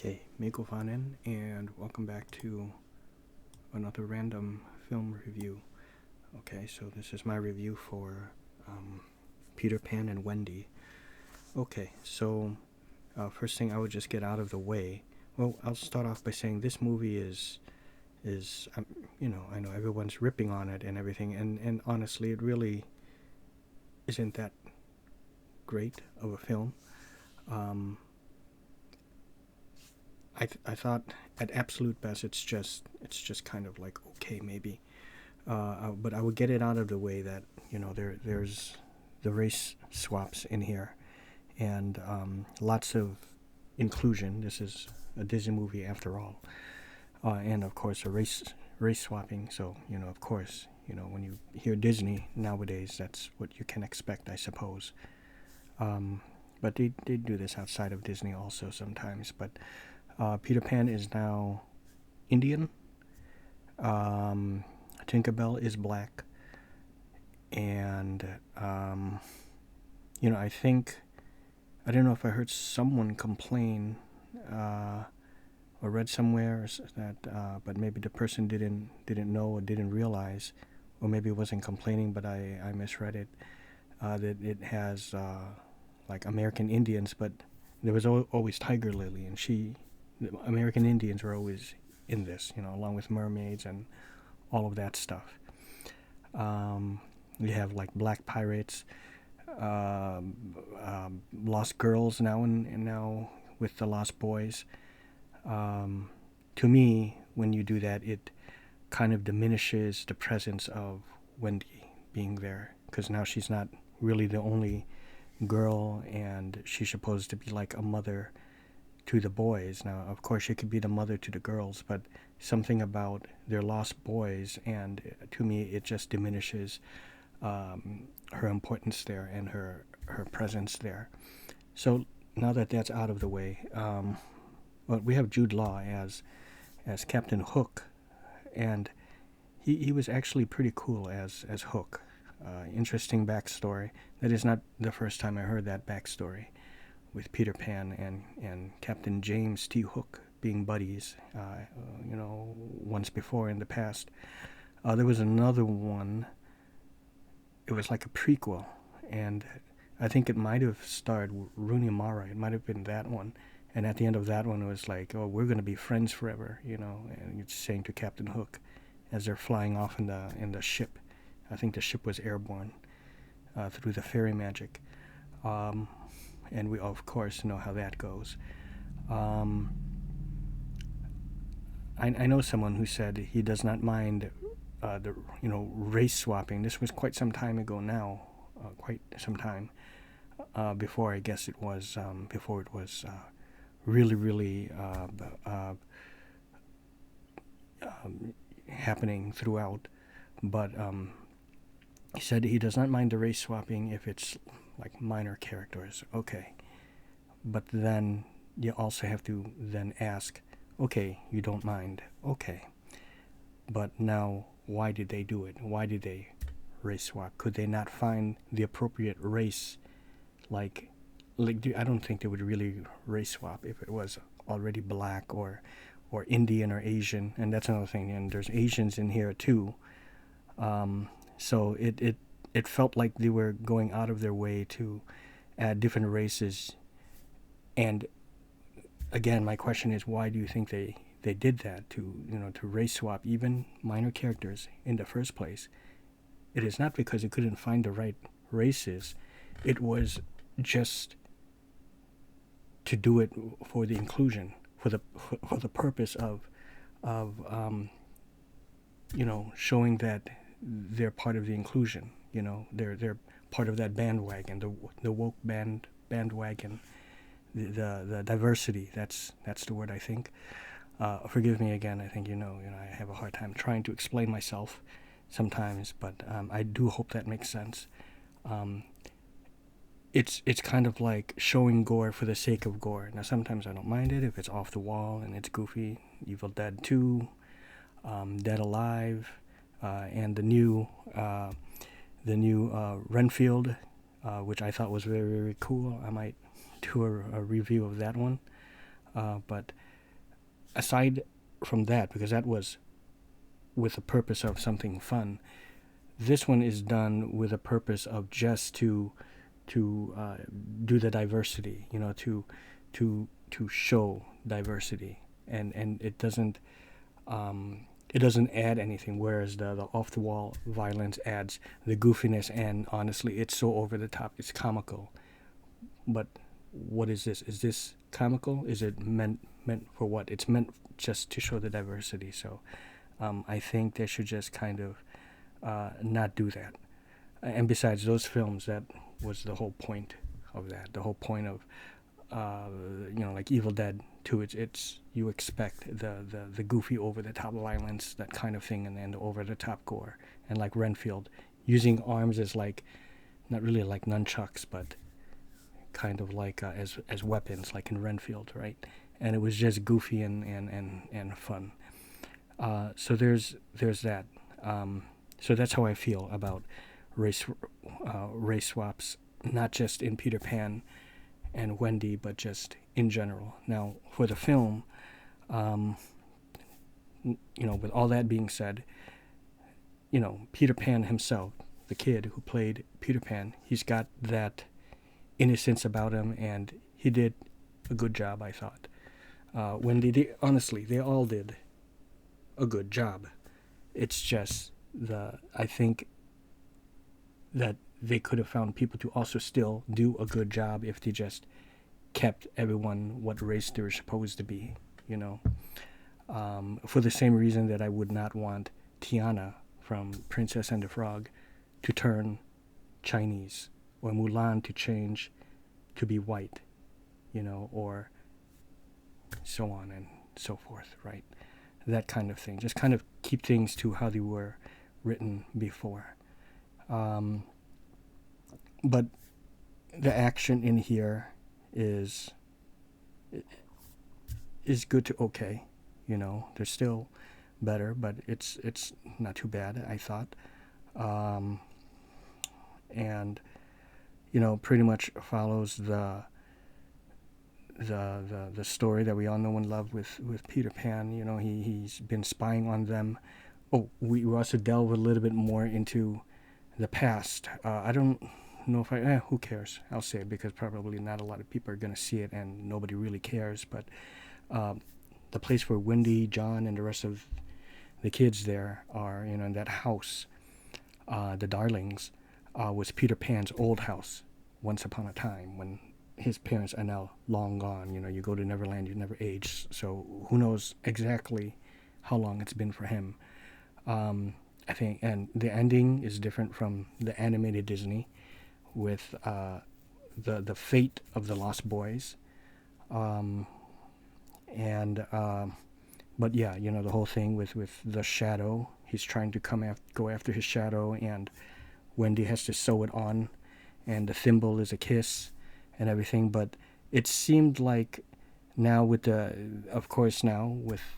Okay, Miko Fanen, and welcome back to another random film review. Okay, so this is my review for um, Peter Pan and Wendy. Okay, so first thing I would just get out of the way. Well, I'll start off by saying this movie is I know everyone's ripping on it and everything, and honestly, it really isn't that great of a film. Um, I thought at absolute best it's just kind of like okay maybe, but I would get it out of the way that there's the race swaps in here and lots of inclusion. This is a Disney movie after all, and of course a race swapping. So of course when you hear Disney nowadays, that's what you can expect, I suppose. Um, but they do this outside of Disney also sometimes. But Peter Pan is now Indian. Um, Tinkerbell is black, and I think I don't know if I heard someone complain uh, or read somewhere that, but maybe the person didn't know or didn't realize, or maybe it wasn't complaining, but I misread it. That it has like American Indians, but there was always Tiger Lily, and the American Indians were always in this, along with mermaids and all of that stuff. You have like black pirates, lost girls now, and now with the lost boys. Um, to me, when you do that, it kind of diminishes the presence of Wendy being there, because now she's not really the only girl, and she's supposed to be like a mother to the boys. Now, of course, she could be the mother to the girls, but something about their lost boys, and to me, it just diminishes her importance there and her presence there. So now that that's out of the way, well, we have Jude Law as Captain Hook, and he was actually pretty cool as Hook. Interesting backstory. That is not the first time I heard that backstory with Peter Pan and Captain James T. Hook being buddies, once before in the past. There was another one. It was like a prequel, and I think it might have starred Rooney Mara. It might have been that one. And at the end of that one, it was like, oh, we're going to be friends forever, and it's saying to Captain Hook as they're flying off in the ship. I think the ship was airborne through the fairy magic. And we, of course, know how that goes. Um, I know someone who said he does not mind the race swapping. This was quite some time ago now, quite some time before, I guess it was before it was really really happening throughout. But he said he does not mind the race swapping if it's like minor characters. Okay, but then you also have to then ask, okay, you don't mind, okay, but now why did they do it? Why did they race swap? Could they not find the appropriate race? Like I don't think they would really race swap if it was already black or Indian or Asian, and that's another thing. And there's Asians in here too. So it felt like they were going out of their way to add different races. And again, my question is, why do you think they did that, to race swap even minor characters in the first place? It is not because it couldn't find the right races. It was just to do it for the inclusion, for the purpose of showing that they're part of the inclusion. They're part of that bandwagon, the woke bandwagon, the diversity. That's the word, I think. Forgive me again. I think I have a hard time trying to explain myself sometimes, but I do hope that makes sense. It's kind of like showing gore for the sake of gore. Now sometimes I don't mind it if it's off the wall and it's goofy. Evil Dead 2, Dead Alive, and the new Renfield, which I thought was very very cool. I might do a review of that one, but aside from that, because that was with the purpose of something fun, this one is done with a purpose of just to do the diversity, to show diversity, and it doesn't add anything. Whereas the off the wall violence adds the goofiness, and honestly, it's so over the top. It's comical. But what is this? Is this comical? Is it meant for what? It's meant just to show the diversity. So I think they should just kind of not do that. And besides those films, that was the whole point of that. The whole point of like Evil Dead 2. It's you expect the goofy over the top violence, that kind of thing, and then the over the top gore. And like Renfield, using arms as like not really like nunchucks, but kind of like as weapons, like in Renfield, right? And it was just goofy and fun. So there's that. So that's how I feel about race swaps, not just in Peter Pan and Wendy, but just in general. Now, for the film, with all that being said, Peter Pan himself, the kid who played Peter Pan, he's got that innocence about him, and he did a good job, I thought. Wendy, honestly, they all did a good job. It's just I think that they could have found people to also still do a good job if they just kept everyone what race they were supposed to be, for the same reason that I would not want Tiana from Princess and the Frog to turn Chinese, or Mulan to change to be white, or so on and so forth, right? That kind of thing. Just kind of keep things to how they were written before. But the action in here is good to okay. There's still better, but it's not too bad, I thought. And pretty much follows the story that we all know and love with Peter Pan. He's been spying on them. Oh, we also delve a little bit more into the past. I don't know if who cares? I'll say it because probably not a lot of people are going to see it and nobody really cares. But the place where Wendy, John, and the rest of the kids there are, in that house, the Darlings, was Peter Pan's old house once upon a time when his parents are now long gone. You go to Neverland, you never age. So who knows exactly how long it's been for him. I think, and the ending is different from the animated Disney with the fate of the Lost Boys. But yeah, the whole thing with the shadow. He's trying to go after his shadow, and Wendy has to sew it on, and the thimble is a kiss and everything. But it seemed like now with the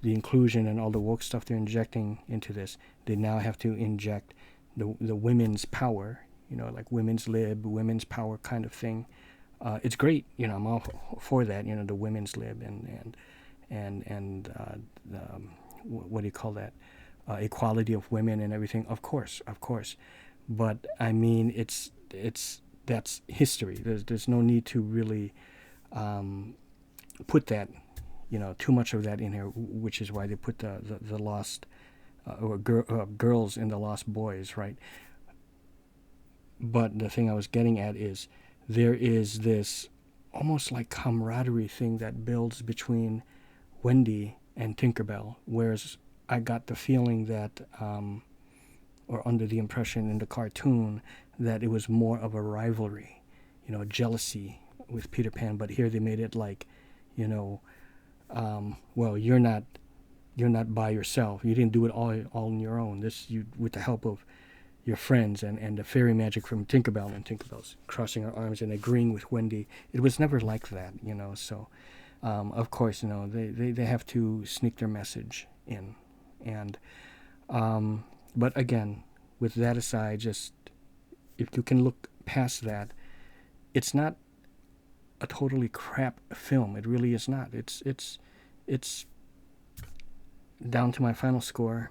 inclusion and all the woke stuff they're injecting into this, they now have to inject the women's power, like women's lib, women's power kind of thing. It's great, I'm all for that, the women's lib and what do you call that? Equality of women and everything. Of course. But I mean, that's history. There's no need to really put that, too much of that in here, which is why they put the lost girls in the Lost Boys, right? But the thing I was getting at is there is this almost like camaraderie thing that builds between Wendy and Tinkerbell, whereas I got the feeling that, or under the impression in the cartoon, that it was more of a rivalry, jealousy with Peter Pan. But here they made it like, well, you're not by yourself. You didn't do it all on your own. You with the help of your friends and the fairy magic from Tinkerbell, and Tinkerbell's crossing her arms and agreeing with Wendy. It was never like that, So, of course, they have to sneak their message in, and but again, with that aside, just if you can look past that, it's not a totally crap film. It really is not. It's down to my final score.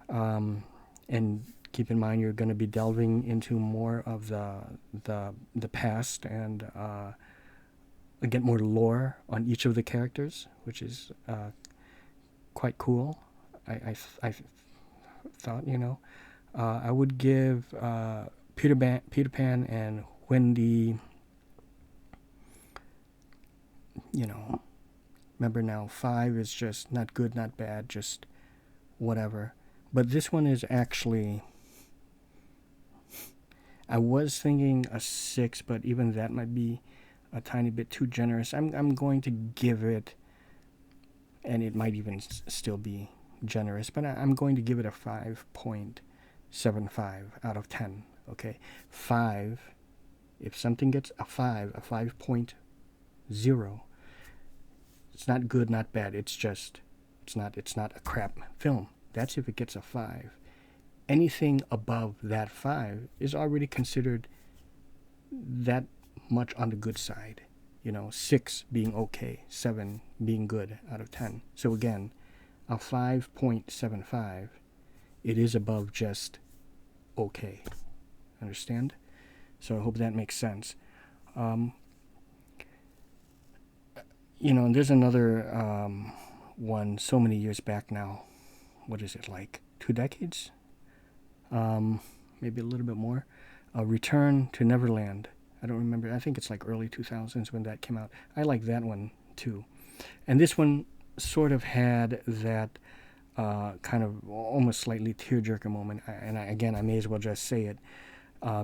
And keep in mind, you're going to be delving into more of the past and get more lore on each of the characters, which is quite cool. I thought, I would give Peter Pan and Wendy, remember now, 5 is just not good, not bad, just whatever. But this one is actually, I was thinking a 6, but even that might be a tiny bit too generous. I'm going to give it, and it might even still be generous, but I'm going to give it a 5.75 out of 10. Okay, 5. If something gets a 5.0, it's not good, not bad. It's not a crap film. That's if it gets a 5. Anything above that 5 is already considered that much on the good side. 6 being okay, 7 being good out of 10. So again, a 5.75, it is above just okay. Understand? So I hope that makes sense. And there's another one so many years back now. What is it, like 2 decades? Maybe a little bit more. Return to Neverland. I don't remember. I think it's like early 2000s when that came out. I like that one too. And this one sort of had that kind of almost slightly tearjerker moment. Again, I may as well just say it.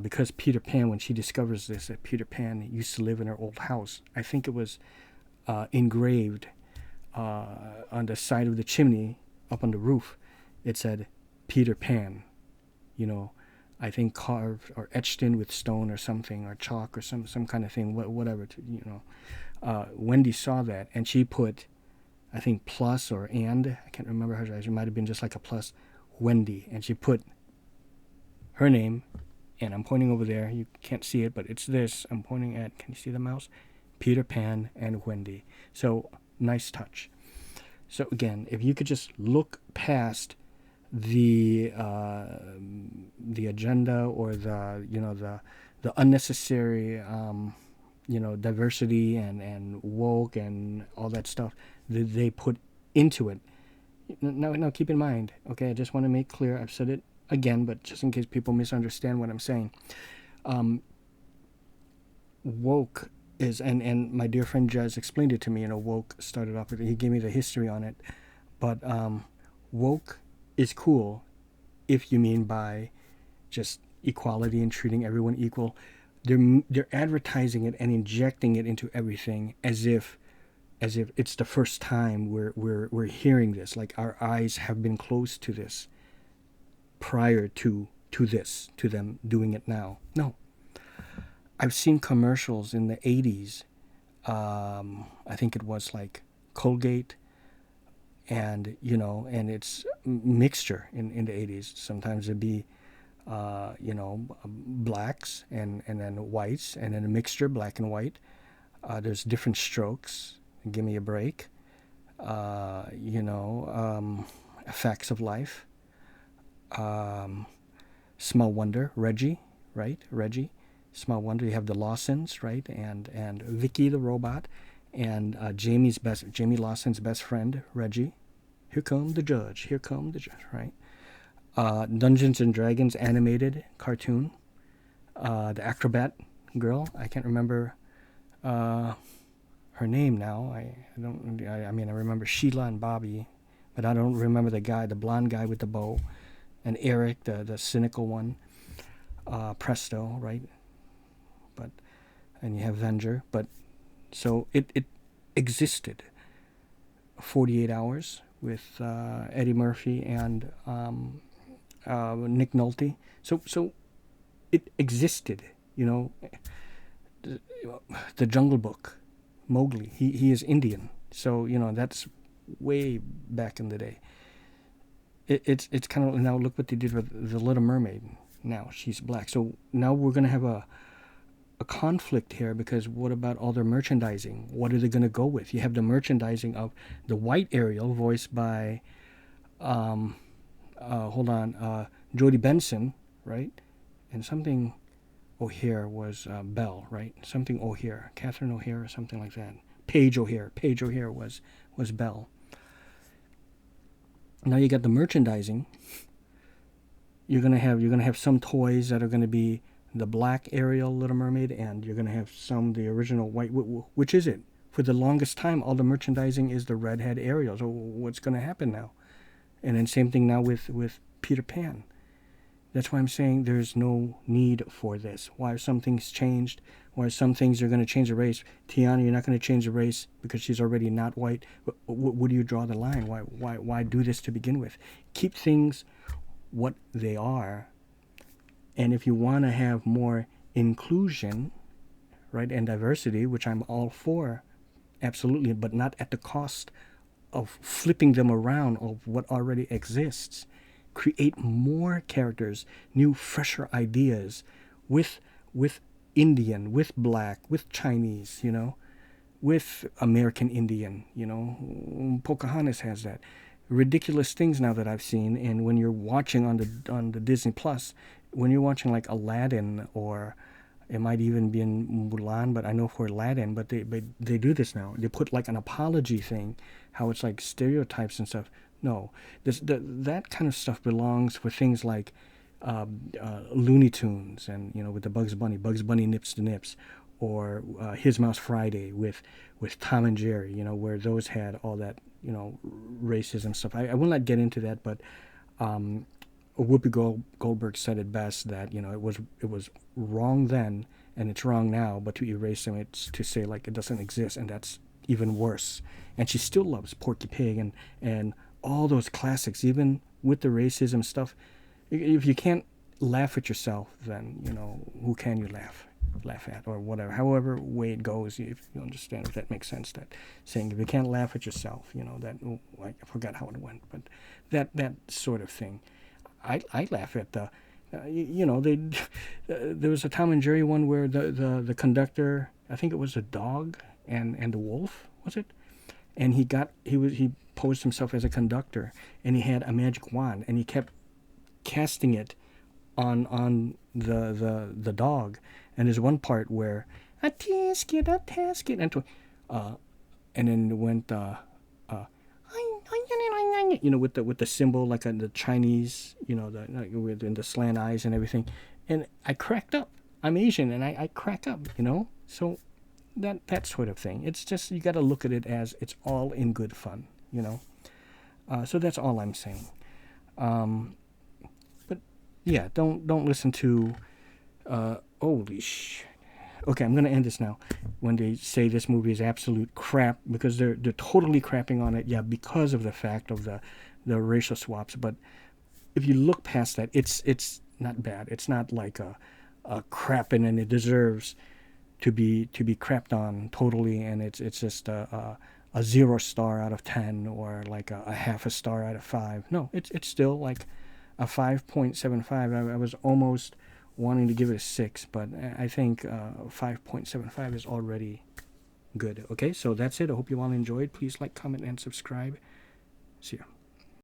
Because Peter Pan, when she discovers this, that Peter Pan used to live in her old house, I think it was engraved on the side of the chimney up on the roof. It said Peter Pan, I think carved or etched in with stone or something, or chalk or some kind of thing, whatever. Wendy saw that, and she put, I think, plus or and, I can't remember her, it might have been just like a plus, Wendy, and she put her name, and I'm pointing over there, you can't see it, but it's this, I'm pointing at, can you see the mouse? Peter Pan and Wendy. So, nice touch. So again, if you could just look past the agenda or the unnecessary diversity and woke and all that stuff that they put into it. Now keep in mind, okay, I just want to make clear, I've said it again, but just in case people misunderstand what I'm saying, woke is, and my dear friend Jez explained it to me, woke started off with, he gave me the history on it, but woke is cool if you mean by just equality and treating everyone equal. They're advertising it and injecting it into everything as if it's the first time we're hearing this, like our eyes have been closed to this prior to them doing it now. No. I've seen commercials in the 80s. I think it was like Colgate, and and it's mixture in the 80s. Sometimes it'd be blacks and then whites, and then a mixture, black and white. There's different strokes. Give me a break. Facts of life. Small Wonder, Reggie, right? Reggie. Small Wonder. You have the Lawsons, right? And Vicky the robot, and Jamie Lawson's best friend, Reggie. Here come the judge. Here come the judge, right? Dungeons and Dragons animated cartoon. The acrobat girl. I can't remember her name now. I remember Sheila and Bobby, but I don't remember the guy, the blonde guy with the bow, and Eric, the cynical one. Presto, right? And you have Venger, but so it existed 48 hours with Eddie Murphy and Nick Nolte. So it existed, the Jungle Book, Mowgli. He is Indian, so that's way back in the day. It's kind of, now look what they did with the Little Mermaid. Now she's black, so now we're gonna have a conflict here, because what about all their merchandising? What are they going to go with? You have the merchandising of the white Ariel, voiced by Hold on, Jodie Benson, right? And something O'Hare was Belle, right? Something O'Hare, Catherine O'Hare, or something like that. Paige O'Hare. Paige O'Hare was Belle. Now you got the merchandising. You're gonna have some toys that are gonna be the black Ariel Little Mermaid, and you're gonna have some the original white. Which is it? For the longest time, all the merchandising is the redhead Ariel. So what's gonna happen now? And then same thing now with Peter Pan. That's why I'm saying there's no need for this. Why are some things changed? Why are some things you're going to change the race? Tiana, you're not going to change the race because she's already not white. Where do you draw the line? Why do this to begin with? Keep things what they are. And if you want to have more inclusion, right, and diversity, which I'm all for, absolutely, but not at the cost of flipping them around of what already exists. Create more characters, new, fresher ideas with Indian, with black, with Chinese, with American Indian, Pocahontas has that. Ridiculous things now that I've seen, and when you're watching on the Disney Plus, when you're watching like Aladdin, or it might even be in Mulan, but I know for Aladdin, but they do this now. They put like an apology thing, how it's like stereotypes and stuff. No, that kind of stuff belongs for things like Looney Tunes, and with the Bugs Bunny Nips the Nips, or His Mouse Friday with Tom and Jerry, where those had all that racism stuff. I will not get into that, but Whoopi Goldberg said it best, that it was wrong then and it's wrong now, but to erase them, it's to say like it doesn't exist, and that's even worse. And she still loves Porky Pig and all those classics, even with the racism stuff. If you can't laugh at yourself, then who can you laugh at, or whatever, however way it goes. If you understand, if that makes sense, that saying, if you can't laugh at yourself, that, I forgot how it went, but that sort of thing. I laugh at the they there was a Tom and Jerry one where the conductor, I think it was a dog and the wolf, was it? And he posed himself as a conductor, and he had a magic wand, and he kept casting it on the dog. And there's one part where a tasket, and then it went with the symbol, like the Chinese, with the slant eyes and everything, and I cracked up. I'm Asian, and I crack up, so that sort of thing. It's just, you got to look at it as it's all in good fun, so that's all I'm saying. But yeah, don't listen to holy shit. Okay, I'm going to end this now. When they say this movie is absolute crap, because they're totally crapping on it, yeah, because of the fact of the racial swaps. But if you look past that, it's not bad. It's not like a crapping, and it deserves to be crapped on totally. And it's just a 0 star out of 10, or like a half a star out of 5. No, it's still like a 5.75. I was almost wanting to give it a 6, but I think 5.75 is already good. Okay, so that's it. I hope you all enjoyed. Please like, comment, and subscribe. See ya.